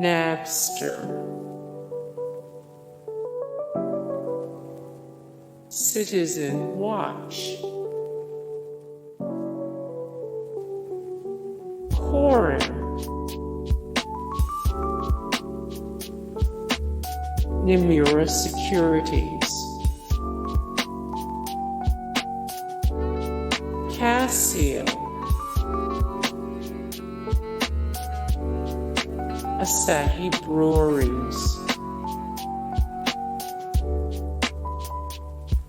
Napster, Citizen Watch, Korin, Nomura Securities, Casio, Asahi Breweries,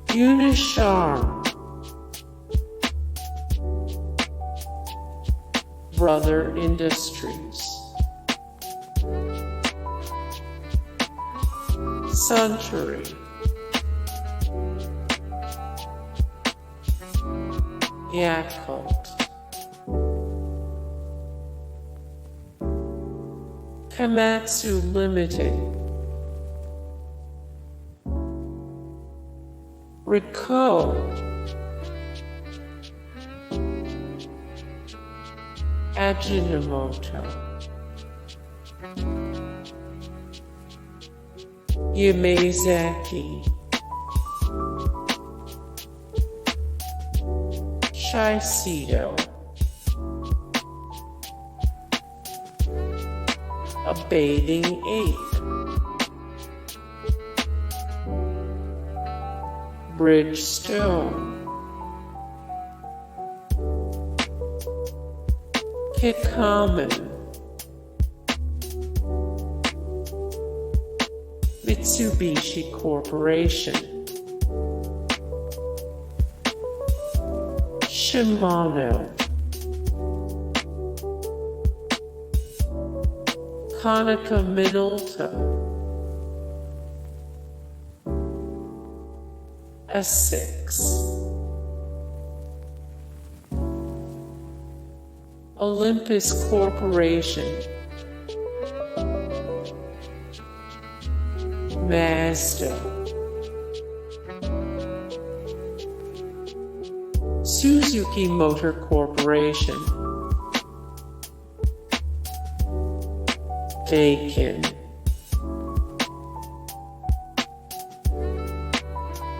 Unicharm, Brother Industries, Suntory, Yakult, Komatsu Limited, Ricoh, Ajinomoto, Yamazaki, Shiseido, a Bathing Ape, Bridgestone, Kikkoman, Mitsubishi Corporation, Shimano, Konica Minolta, ASICS, Olympus Corporation, Mazda, Suzuki Motor Corporation, Daikin,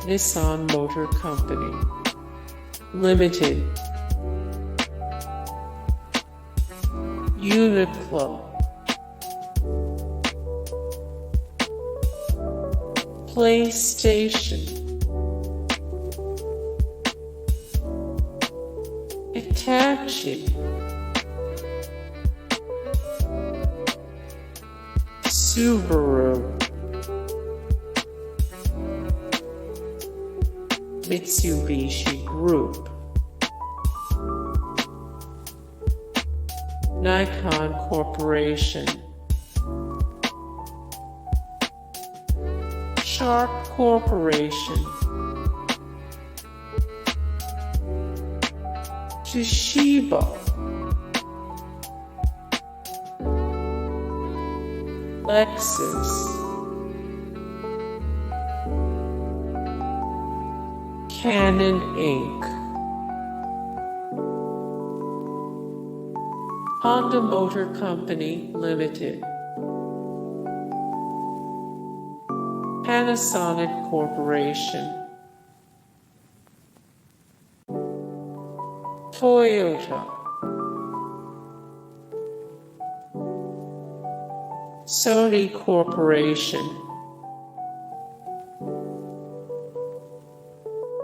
Nissan Motor Company Limited, Uniqlo, PlayStation, Hitachi, Subaru, Mitsubishi Group, Nikon Corporation, Sharp Corporation, Shiseido, Lexus, Canon Inc, Honda Motor Company Limited, Panasonic Corporation, Toyota, Sony Corporation,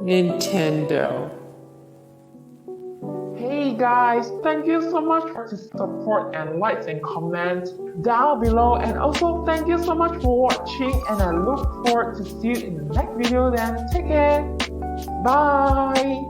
Nintendo. Hey guys, thank you so much for the support and likes and comments down below, and also thank you so much for watching, and I look forward to see you in the next video. Then take care, bye.